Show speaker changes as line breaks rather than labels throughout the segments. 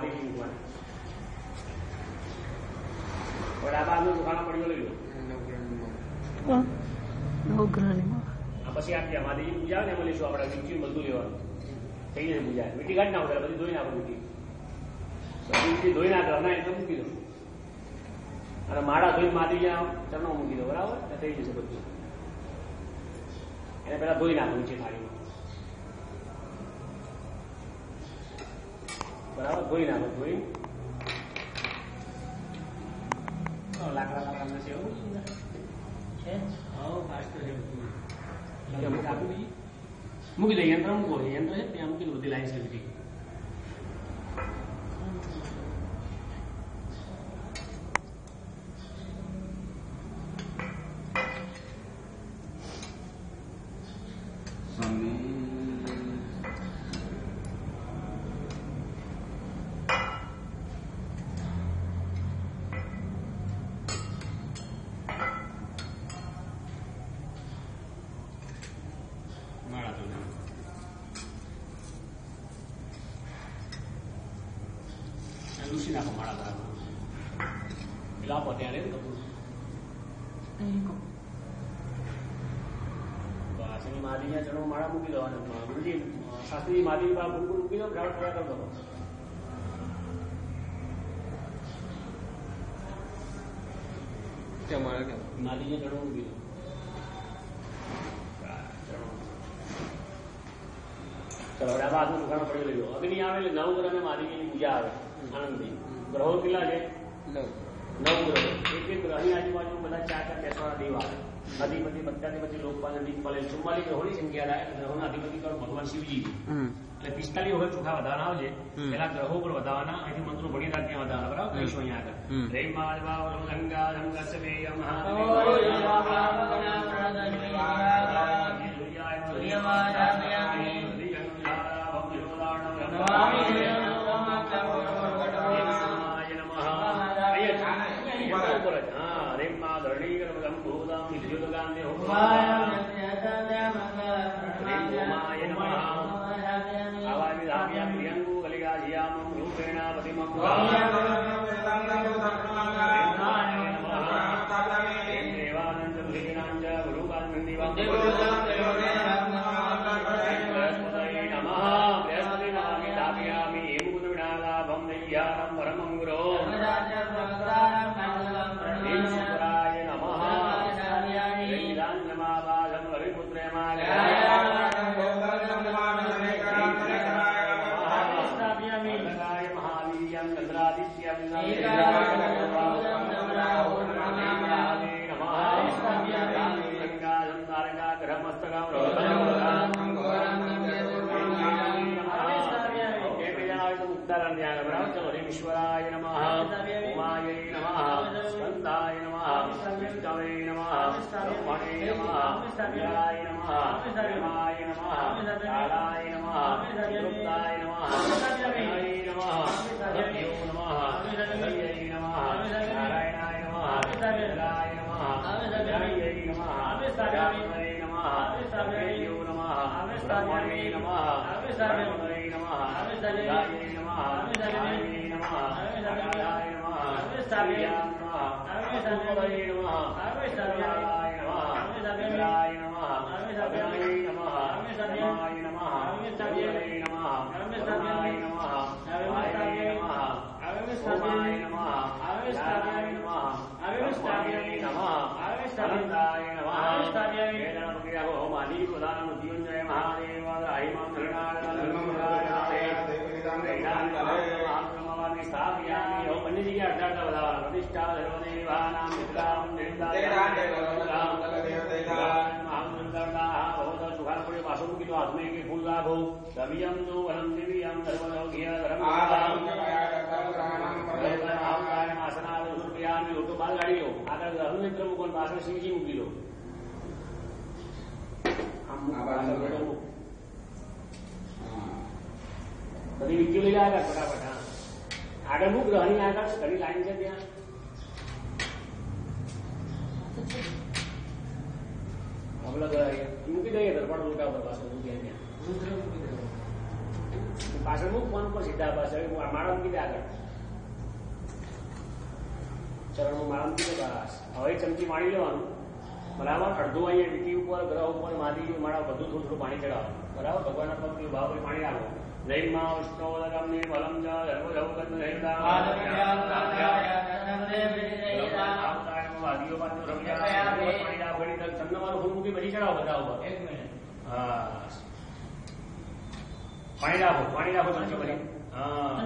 મહાદેવજી મૂકવાના. પણ આ બારનું દુકાનો પડ્યો લઈ લો. પછી આપી મહાદેવજી પૂજા ને એમાં લઈશું આપણે મીઠી બધું લેવાનું થઈ જશે પૂજા. મીઠી કાઢી નાખો બધી ધોઈ નાખો. મીઠી ધોઈ નાખો ના એટલે મૂકી દો અને માળા ધોઈ મહાદેવજી ચરણો મૂકી દો. બરાબર થઈ જશે બધું. એને પેલા ધોઈ નાખો નીચે થાળીમાં. બરાબર ધોઈ નાખો. ધોઈ લાકડા છે એવું છે. મૂકી દે યંત્ર મૂકો. યંત્ર છે ત્યાં મૂકી દો. બધી લાઈન છે બધી. લૂસી નાખો માળા બરાબર. પેલા આપો ત્યાં રે કપૂર. શનિ મહાદેવના ચરણો માળા મૂકી દો અને ગુરુજી શાસ્ત્રી મહાદેવ ગુરુકુળ મૂકી દો. બરાબર થોડા કરી દો. મહાદેવના ચરણો મૂકી દો. ચલો હવે આ બાજુ દુકાનો પડી લઈ લો. અગ્નિ આવે એટલે 9 ગ્રહ મહાદેવની પૂજા આવે. આનંદની ગ્રહો કેટલા છે? 9 ગ્રહો. એક ગ્રહની આજુબાજુ બધા 4 બેસવાના દેવ આવે. અધિપતિ બધાથી પછી લોકપાલ દીપપાલ 44 ગ્રહોની સંખ્યા થાય. ગ્રહોના અધિપતિ કરો ભગવાન શિવજી. એટલે 45 વખત ચોખા વધારવાના આવશે. પેલા ગ્રહો પર વધારવાના. અહીંથી મંત્રો ભણી રાખ ત્યાં વધારવાના. બરાબર કહીશું અહીંયા આગળ. રે માધવા ગંગા ગંગા સવેય ईश्वराय नमः उमाय नमः स्कंदाय नमः विष्णवे नमः ब्रह्मणे नमः इंद्राय नमः देवाय नमः कालाय नमः रुद्राय नमः अग्नये नमः सत्यो नमः हरये नमः नारायणाय नमः इंद्राय नमः हरये नमः जातवे नमः सत्यो नमः ब्रह्मणे नमः ब्रह्मणे नमः इंद्राय नमः શિવજી મૂકી દો. બધી વિડીયો લઈ આવ્યા ફટાફટ. હા આગળ મૂક. ગ્રહની આગળ ઘણી લાઈન છે ત્યાં. મૂકી દઈએ દર્પણ મોટા પર પાછું મૂકી ત્યાં પાછળ મૂકવાનું પર સીધા પાછળ માળા મૂકી દે આગળ ચરણમાં માળા મૂકી દે બસ હવે ચમચી માણી લેવાનું બરાબર અડધું અહીંયા વીટી ઉપર ગ્રહ ઉપર માધી માળા બધું થોડું થોડું પાણી ચડાવવાનું બરાબર ભગવાનના પગ ભાવ કરી પાણી રાખો જયમાં વિષ્ણુદગમને ફલમ જ ધર્મ જવગત જયતા વાદીઓ પાછું રમ્યા પાણી રાખો ચંદનવાળું ફૂલ મૂકી બધી ચડાવો બધા ઉપર હા પાણી રાખો ચમચી બધી હા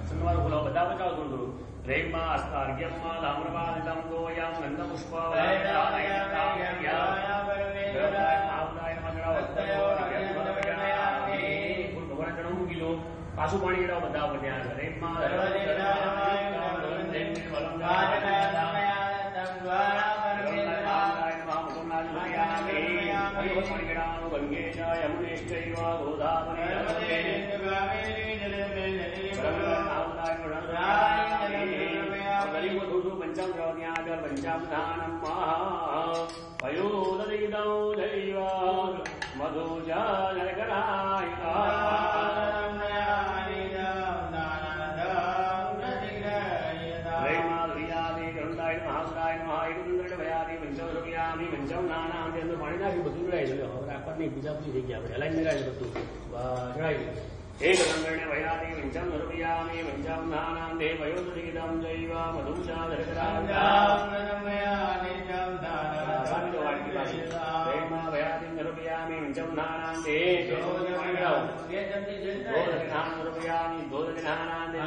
ચંદનવાળું ફૂલાવો બધા બચાવો થોડું થોડું રેમમાં અસ્તાર્ઘ્યમાં તામ્રપાદિતમ ગોયમ ગંધપુષ્પ પાછું પાણી ચડાવો બધા ઉપર ત્યાં રેમમાં પાણી ચડાવવાનું ગંગે યમુનેશ્ચૈવ ગોદાવરી પંચમ ત્યાં આગળ પંચામ ધાનમ પયોદિદૌ દૈવ મધુજનકરાય પંચમ નાના અંદર પાણી નાખ્યું બધું ચડાવી હવે રાખવા નહીં બીજા બધું થઈ ગયા આપણે હલાઈ મેળાવી બધું ચડાવી એક રંગણે ભયાદી પંચમ રૂપિયામી પંચમ નાના દે ભયોદિદમ જૈવ મધુષાદરકરામી પંચમ નાના દે રૂપિયામી ધોદિનાના દે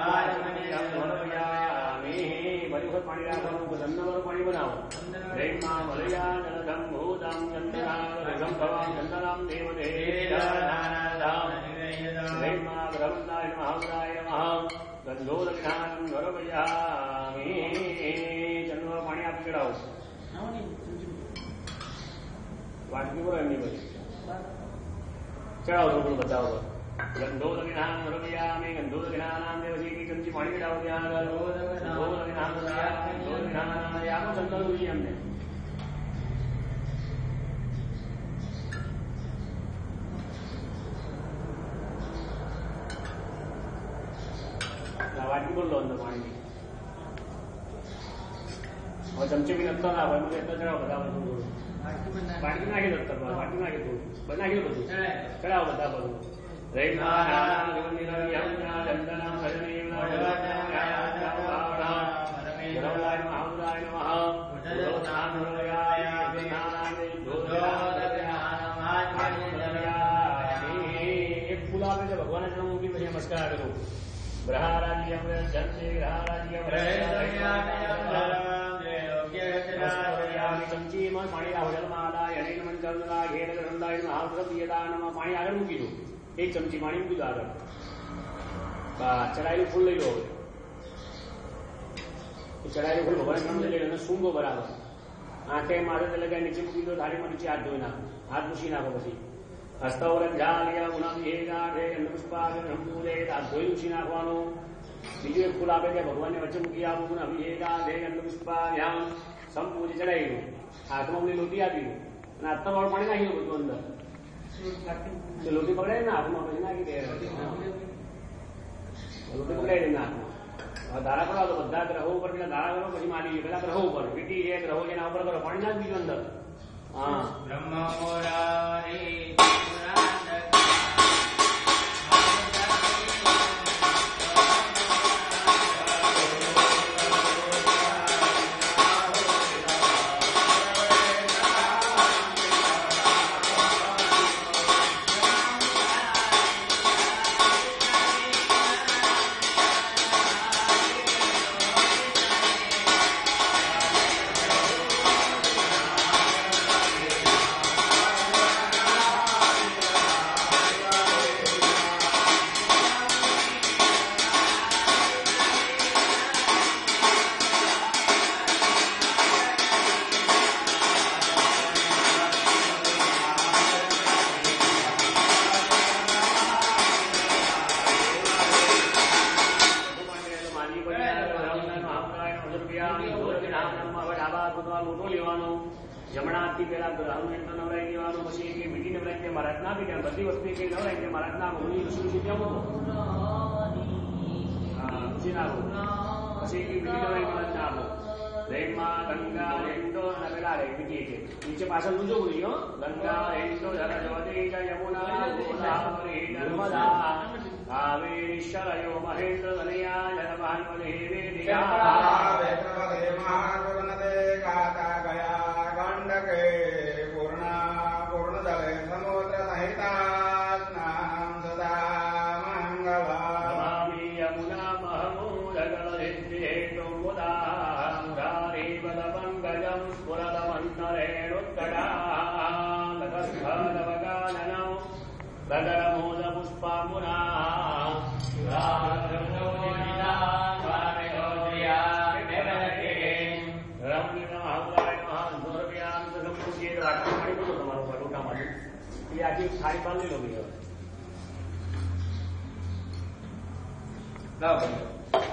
ફરી વખત પાણી રાખવાનું ધનવર પાણી બનાવો જયમાં મલયા જલધમ ભૂતમ ચંદનામ ચંદનામ દેવદે જયમાં બ્રહ્મદાય મહાવરાય મહા ગંધોદજ્ઞાનમ ગરવયામી ચંદનવર પાણી આપી ચડાવો વાટકી બોલો એમની બધી ચડાવો થોડું બતાવો ગંધોદજ્ઞાન ગરવયામી ગંધોદજ્ઞાનામ દેવજી ચમચી પાણી ચડાવો ત્યાં આગળ ચંદન જોઈએ અમને વાટકી બોલો અંદર પાણી હવે ચમચી બી નતો ના હોય એટલો ચડાવો બધા બધું વાટકી નાખી દો વાટકી નાખી દો નાખી દો બધું ચડાવો બધા બધું એક ફૂલ આપે છે ભગવાન જન્મ મૂકી પછી નમસ્કાર કરું ગ્રહારાજ્ય ચમચીમાં પાણી પાણી આગળ મૂકી દો એક ચમચી પાણી મૂકી દો આગળ ચડાયેલું ફૂલ લઈ લો ચડાયેલું ફૂલ ભગવાન લઈ લો સૂંગો બરાબર આંખે માથે લગાવી નીચે મૂકી દો થાળીમાં નીચે હાથ ધોઈ નાખો હાથ પૂછી નાખો પછી હસ્તવરજાલિયા ગુણમ હાથ ધોઈ ઉછી નાખવાનું બીજું એક ફૂલ આપે છે ભગવાનને વચ્ચે મૂકી આપું ગુણ અભિષેકા દે પુષ્પાભ્યામ સંપૂજી ચડાવી હાથમાં અમને લોટી આપી અને હાથમાં વાળું પાણી નાખી દો બધું અંદર લોટી પકડાય ને હાથમાં પછી નાખી દે લોટી પકડાઈ દે હાથમાં ધારા કરો તો બધા ગ્રહો ઉપર પેલા ધારા કરો પછી માની પેલા ગ્રહો ઉપર વીટી છે ગ્રહો છે એના ઉપર કરો પાણી નાખી દીધું અંદર હા બ્રહ્મ લોટો લેવાનો જમણા હાથથી પેલા ગ્રહનું યંત્ર નવરાઈ દેવાનું, પછી એક મીઠી નવરાઈ દે મહારાજ ના પીઠે, બધી વસ્તુ એક નવરાઈ દે મહારાજ ના મુનિ ઋષિ ત્યાં મૂકો. હા પછી ના આપો, પછી એક મીઠી નવરાઈ મહારાજ ના આપો. રેમમાં ગંગા રેન્ડો અને પેલા રે બીજી છે નીચે પાછળ નું જોવું નહીં. ગંગા રેન્ડો સરસ્વતી યમુના ગોદાવરી નર્મદા કાવેરી શરયો મહેન્દ્ર તનયા જનભાન્વને વેદિકા વેત્રપદે મહાકરુણતે ગાતા ગયા ગંડકે પૂર્ણજલે સમુદ્ર સહિતા સ્નાન સદા મંગલા નમામિ યમુના મહમૂદગલ સિદ્ધિ હેતુ મુદા મુરારી પદ પંકજમ સ્ફુરદ મંતરેણુત્કટા લકસ્ફલવકાનનૌ ગગરમોદ પુષ્પામુના આખી સાડી બાંધી લો ભાઈ.